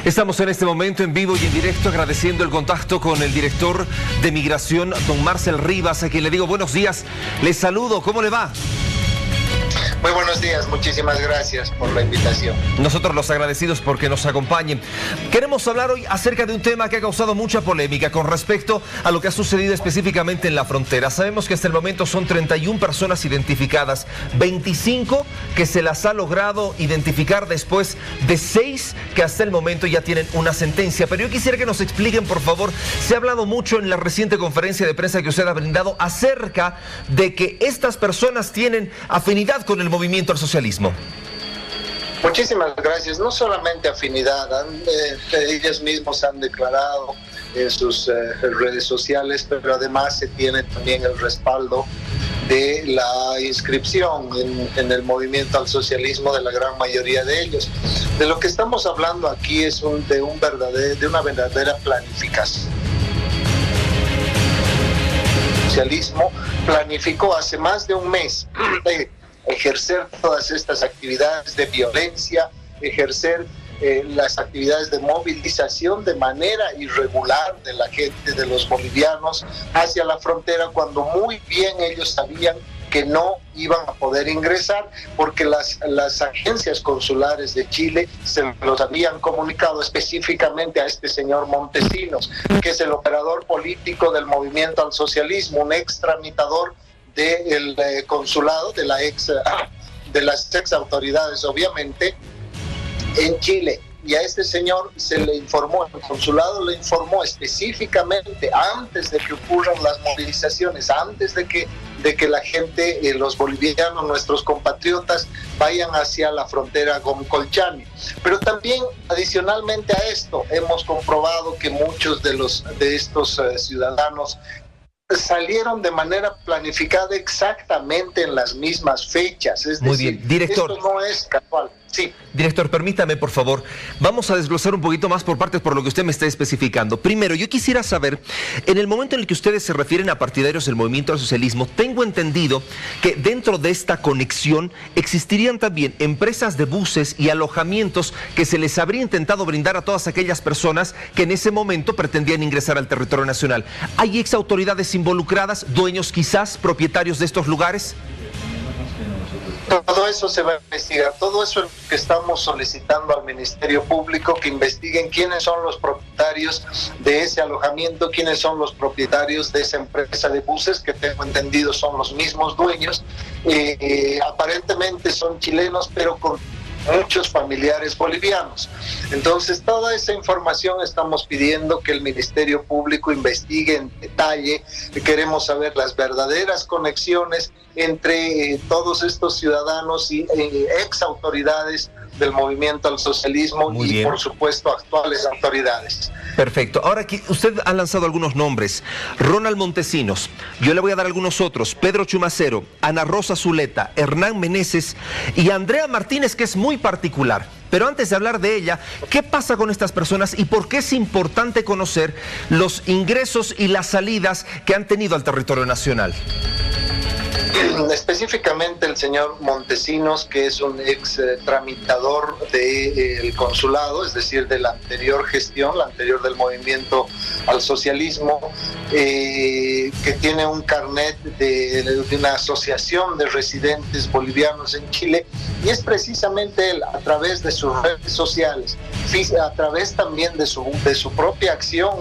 Estamos en este momento en vivo y en directo agradeciendo el contacto con el director de Migración, don Marcel Rivas, a quien le digo buenos días. Les saludo, ¿cómo le va? Muy buenos días, muchísimas gracias por la invitación. Nosotros los agradecidos porque nos acompañen. Queremos hablar hoy acerca de un tema que ha causado mucha polémica con respecto a lo que ha sucedido específicamente en la frontera. Sabemos que hasta el momento son 31 personas identificadas, 25 que se las ha logrado identificar después de 6 que hasta el momento ya tienen una sentencia. Pero yo quisiera que nos expliquen, por favor, se ha hablado mucho en la reciente conferencia de prensa que usted ha brindado acerca de que estas personas tienen afinidad con el movimiento al socialismo. Muchísimas gracias. No solamente afinidad, ellos mismos han declarado en sus redes sociales, pero además se tiene también el respaldo de la inscripción en el movimiento al socialismo de la gran mayoría de ellos. De lo que estamos hablando aquí es de una verdadera planificación. El socialismo planificó hace más de un mes ejercer todas estas actividades de violencia, ejercer las actividades de movilización de manera irregular de la gente, de los bolivianos, hacia la frontera, cuando muy bien ellos sabían que no iban a poder ingresar porque las agencias consulares de Chile se los habían comunicado específicamente a este señor Montesinos, que es el operador político del movimiento al socialismo, un ex tramitador del consulado, de las ex autoridades, obviamente, en Chile. Y a este señor se le informó, el consulado le informó específicamente antes de que ocurran las movilizaciones, antes de que la gente, los bolivianos, nuestros compatriotas, vayan hacia la frontera con Colchane. Pero también, adicionalmente a esto, hemos comprobado que muchos de estos ciudadanos salieron de manera planificada exactamente en las mismas fechas. Es Muy decir, bien, director. Esto no es casual. Sí. Director, permítame, por favor, vamos a desglosar un poquito más por partes por lo que usted me está especificando. Primero, yo quisiera saber, en el momento en el que ustedes se refieren a partidarios del movimiento al socialismo, tengo entendido que dentro de esta conexión existirían también empresas de buses y alojamientos que se les habría intentado brindar a todas aquellas personas que en ese momento pretendían ingresar al territorio nacional. ¿Hay ex autoridades involucradas, dueños quizás, propietarios de estos lugares? Todo eso se va a investigar, todo eso es lo que estamos solicitando al Ministerio Público, que investiguen quiénes son los propietarios de ese alojamiento, quiénes son los propietarios de esa empresa de buses, que tengo entendido son los mismos dueños, aparentemente son chilenos, pero con muchos familiares bolivianos. Entonces, toda esa información estamos pidiendo que el Ministerio Público investigue en detalle. Queremos saber las verdaderas conexiones entre todos estos ciudadanos y ex autoridades del movimiento al socialismo. Muy bien. Por supuesto, actuales autoridades. Perfecto. Ahora aquí usted ha lanzado algunos nombres. Ronald Montesinos, yo le voy a dar algunos otros. Pedro Chumacero, Ana Rosa Zuleta, Hernán Meneses y Andrea Martínez, que es muy particular. Pero antes de hablar de ella, ¿qué pasa con estas personas y por qué es importante conocer los ingresos y las salidas que han tenido al territorio nacional? Específicamente el señor Montesinos, que es un ex tramitador del consulado, es decir, de la anterior gestión, la anterior del movimiento al socialismo, que tiene un carnet de una asociación de residentes bolivianos en Chile, y es precisamente él, a través de sus redes sociales, a través también de su propia acción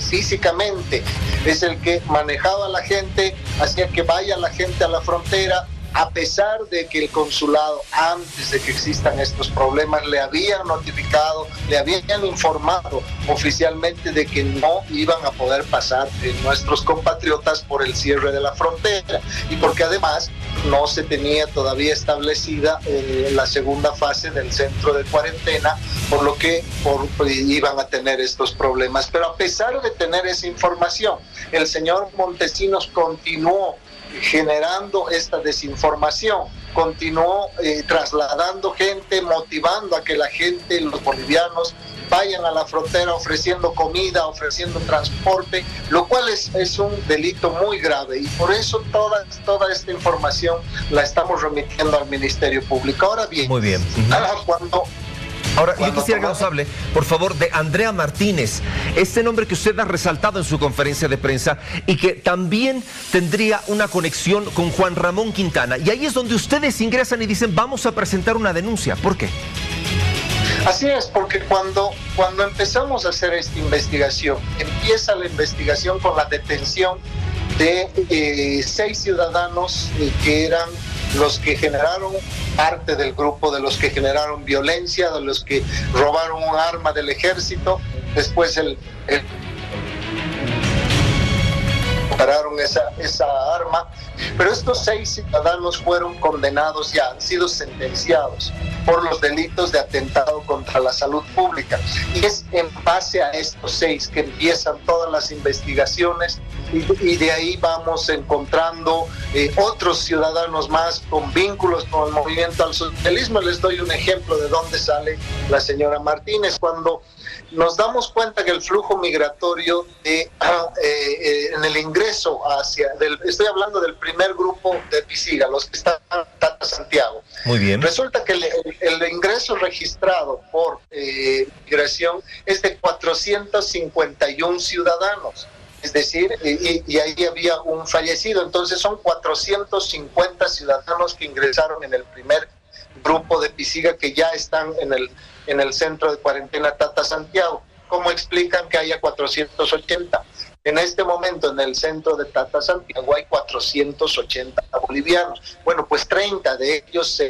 físicamente, es el que manejaba a la gente, hacía que vaya la gente a la frontera, a pesar de que el consulado, antes de que existan estos problemas, le habían notificado, le habían informado oficialmente de que no iban a poder pasar nuestros compatriotas por el cierre de la frontera, y porque además no se tenía todavía establecida la segunda fase del centro de cuarentena, por lo que iban a tener estos problemas. Pero a pesar de tener esa información, el señor Montesinos continuó generando esta desinformación, continuó trasladando gente, motivando a que la gente, los bolivianos, vayan a la frontera ofreciendo comida, ofreciendo transporte, lo cual es un delito muy grave, y por eso toda esta información la estamos remitiendo al Ministerio Público. Ahora bien, muy bien. Ahora, yo quisiera que nos hable, por favor, de Andrea Martínez, este nombre que usted ha resaltado en su conferencia de prensa y que también tendría una conexión con Juan Ramón Quintana. Y ahí es donde ustedes ingresan y dicen, vamos a presentar una denuncia. ¿Por qué? Así es, porque cuando empezamos a hacer esta investigación, empieza la investigación con la detención de 6 ciudadanos que eran los que generaron parte del grupo, de los que generaron violencia, de los que robaron un arma del ejército. Después pararon esa arma, pero estos 6 ciudadanos fueron condenados ya, han sido sentenciados por los delitos de atentado contra la salud pública. Y es en base a estos 6 que empiezan todas las investigaciones y de ahí vamos encontrando otros ciudadanos más con vínculos con el movimiento al socialismo. Les doy un ejemplo de dónde sale la señora Martínez. Cuando nos damos cuenta que el flujo migratorio en el ingreso estoy hablando del primer grupo de Pisiga, los que están en Tata Santiago. Muy bien. Resulta que el ingreso registrado por migración es de 451 ciudadanos. Es decir, y ahí había un fallecido. Entonces son 450 ciudadanos que ingresaron en el primer grupo de Pisiga que ya están en el centro de cuarentena Tata Santiago. ¿Cómo explican que haya 480? En este momento en el centro de Tata Santiago hay 480 bolivianos. Bueno, pues 30 de ellos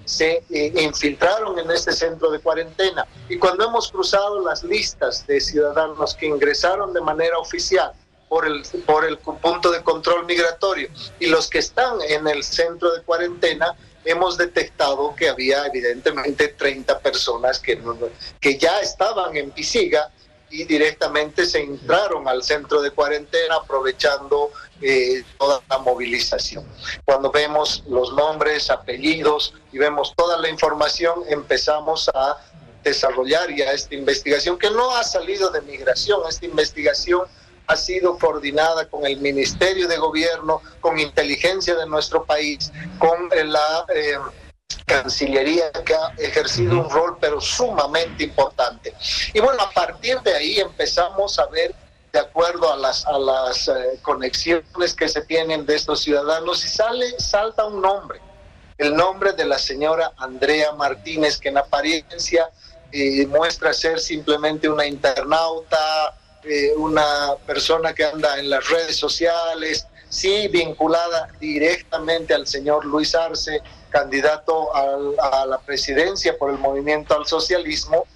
se infiltraron en este centro de cuarentena. Y cuando hemos cruzado las listas de ciudadanos que ingresaron de manera oficial por el punto de control migratorio y los que están en el centro de cuarentena, hemos detectado que había evidentemente 30 personas que ya estaban en Pisiga y directamente se entraron al centro de cuarentena aprovechando toda la movilización. Cuando vemos los nombres, apellidos y vemos toda la información, empezamos a desarrollar ya esta investigación que no ha salido de migración. Esta investigación ha sido coordinada con el Ministerio de Gobierno, con inteligencia de nuestro país, con la Cancillería, que ha ejercido un rol pero sumamente importante. Y bueno, a partir de ahí empezamos a ver, de acuerdo a las conexiones que se tienen de estos ciudadanos, y salta un nombre, el nombre de la señora Andrea Martínez, que en apariencia muestra ser simplemente una internauta, una persona que anda en las redes sociales, sí vinculada directamente al señor Luis Arce, candidato a la presidencia por el movimiento al socialismo.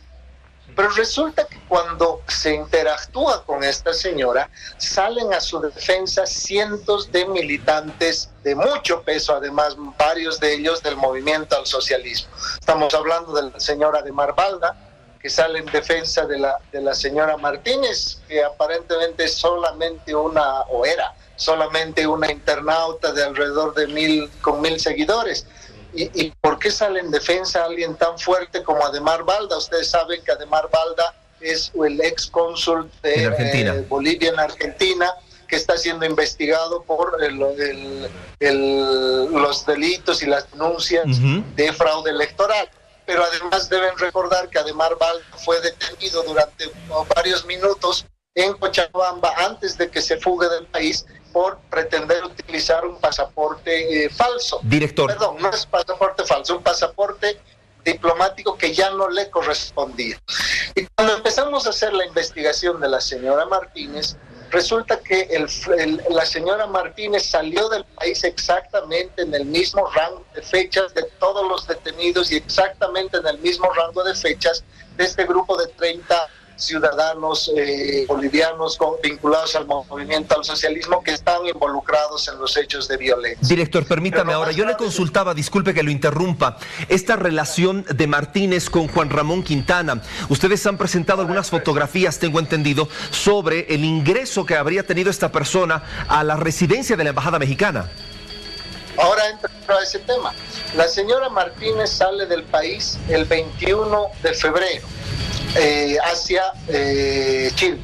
Pero resulta que cuando se interactúa con esta señora, salen a su defensa cientos de militantes de mucho peso, además varios de ellos del movimiento al socialismo. Estamos hablando del señor Ademar Balda, que sale en defensa de la señora Martínez, que aparentemente es solamente solamente una internauta de alrededor de 1,000 seguidores. ¿Y por qué sale en defensa a alguien tan fuerte como Ademar Balda? Ustedes saben que Ademar Balda es el ex cónsul de Bolivia en Argentina, que está siendo investigado por los delitos y las denuncias de fraude electoral. Pero además deben recordar que Ademar Balda fue detenido durante varios minutos en Cochabamba antes de que se fugue del país por pretender utilizar un pasaporte falso. Director. Perdón, no es pasaporte falso, un pasaporte diplomático que ya no le correspondía. Y cuando empezamos a hacer la investigación de la señora Martínez, resulta que la señora Martínez salió del país exactamente en el mismo rango de fechas de todos los detenidos y exactamente en el mismo rango de fechas de este grupo de 30 ciudadanos bolivianos vinculados al movimiento al socialismo que están involucrados en los hechos de violencia. Director, permítame ahora, yo le consultaba, disculpe que lo interrumpa, esta relación de Martínez con Juan Ramón Quintana. Ustedes han presentado algunas fotografías, tengo entendido, sobre el ingreso que habría tenido esta persona a la residencia de la Embajada Mexicana. Ahora entro a ese tema. La señora Martínez sale del país el 21 de febrero. Hacia Chile.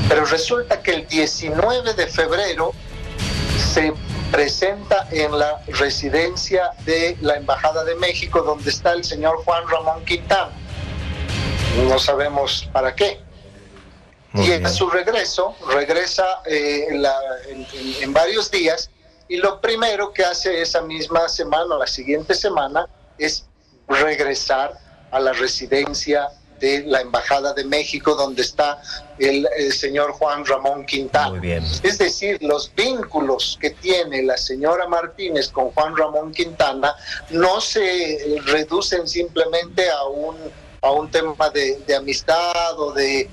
Pero resulta que el 19 de febrero se presenta en la residencia de la Embajada de México, donde está el señor Juan Ramón Quintana. no sabemos para qué. Muy y bien. A su regreso, regresa en varios días, y lo primero que hace esa misma semana o la siguiente semana es regresar a la residencia de la Embajada de México, donde está el señor Juan Ramón Quintana. Muy bien. Es decir, los vínculos que tiene la señora Martínez con Juan Ramón Quintana no se reducen simplemente a un tema de amistad o de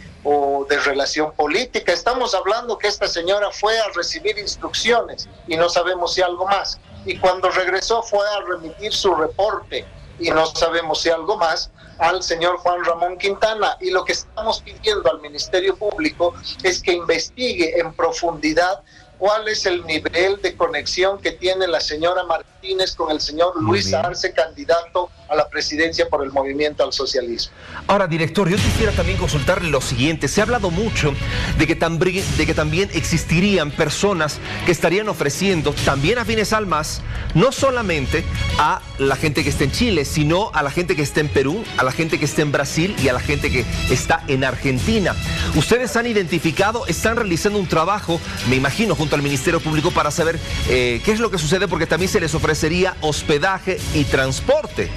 relación política. Estamos hablando que esta señora fue a recibir instrucciones y no sabemos si algo más. Y cuando regresó fue a remitir su reporte y no sabemos si algo más al señor Juan Ramón Quintana. Y lo que estamos pidiendo al Ministerio Público es que investigue en profundidad cuál es el nivel de conexión que tiene la señora Martínez con el señor Luis Arce, candidato a la presidencia por el Movimiento al Socialismo. Ahora, director, yo quisiera también consultarle lo siguiente. Se ha hablado mucho de que también existirían personas que estarían ofreciendo también afines al MAS, no solamente a la gente que está en Chile, sino a la gente que está en Perú, a la gente que está en Brasil y a la gente que está en Argentina. Ustedes han identificado, están realizando un trabajo, me imagino, junto al Ministerio Público para saber qué es lo que sucede, porque también se les ofrecería hospedaje y transporte.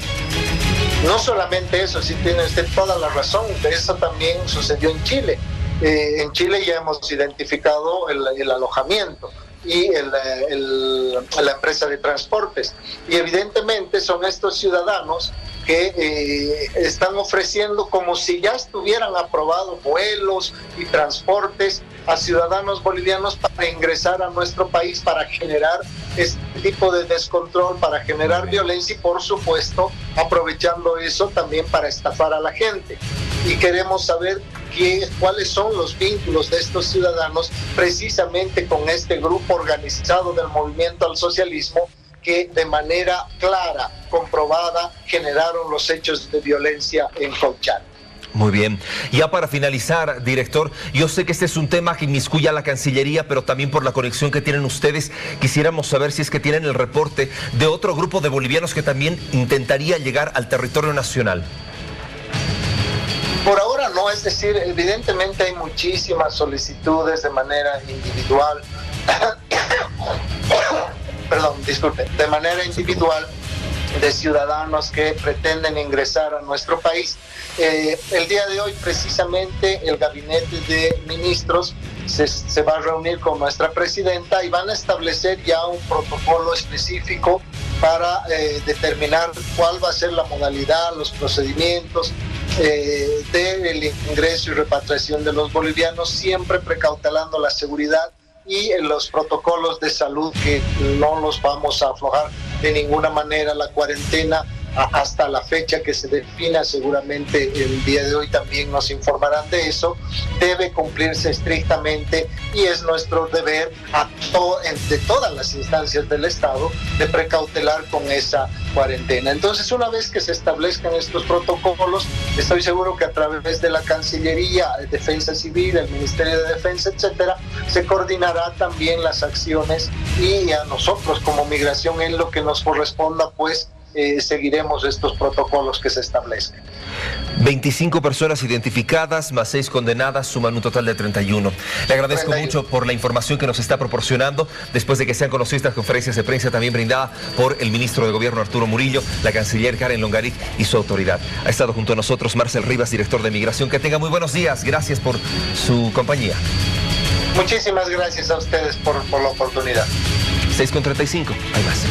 No solamente eso, sí tiene usted toda la razón, eso también sucedió en Chile. En Chile ya hemos identificado el alojamiento y la empresa de transportes. Y evidentemente son estos ciudadanos que están ofreciendo como si ya estuvieran aprobados vuelos y transportes a ciudadanos bolivianos para ingresar a nuestro país, para generar este tipo de descontrol, para generar violencia y, por supuesto, aprovechando eso también para estafar a la gente. Y queremos saber cuáles son los vínculos de estos ciudadanos precisamente con este grupo organizado del Movimiento al Socialismo, que de manera clara, comprobada, generaron los hechos de violencia en Colchán. Muy bien. Ya para finalizar, director, yo sé que este es un tema que inmiscuye a la Cancillería, pero también por la conexión que tienen ustedes, quisiéramos saber si es que tienen el reporte de otro grupo de bolivianos que también intentaría llegar al territorio nacional. Por ahora no, es decir, evidentemente hay muchísimas solicitudes de manera individual, de manera individual, de ciudadanos que pretenden ingresar a nuestro país. El día de hoy precisamente el gabinete de ministros se va a reunir con nuestra presidenta y van a establecer ya un protocolo específico para determinar cuál va a ser la modalidad, los procedimientos del ingreso y repatriación de los bolivianos, siempre precautelando la seguridad y los protocolos de salud, que no los vamos a aflojar de ninguna manera. La cuarentena hasta la fecha que se defina, seguramente el día de hoy también nos informarán de eso, debe cumplirse estrictamente, y es nuestro deber de todas las instancias del Estado de precautelar con esa cuarentena. Entonces, una vez que se establezcan estos protocolos, estoy seguro que a través de la Cancillería, Defensa Civil, el Ministerio de Defensa, etcétera, se coordinará también las acciones, y a nosotros como Migración, en lo que nos corresponda, pues seguiremos estos protocolos que se establezcan. 25 personas identificadas, más 6 condenadas, suman un total de 31. Le agradezco 31. Mucho por la información que nos está proporcionando, después de que se han conocido estas conferencias de prensa también brindada por el ministro de Gobierno Arturo Murillo, la canciller Karen Longaric y su autoridad. Ha estado junto a nosotros Marcel Rivas, director de Migración. Que tenga muy buenos días. Gracias por su compañía. Muchísimas gracias a ustedes por la oportunidad. 6:35. Hay más.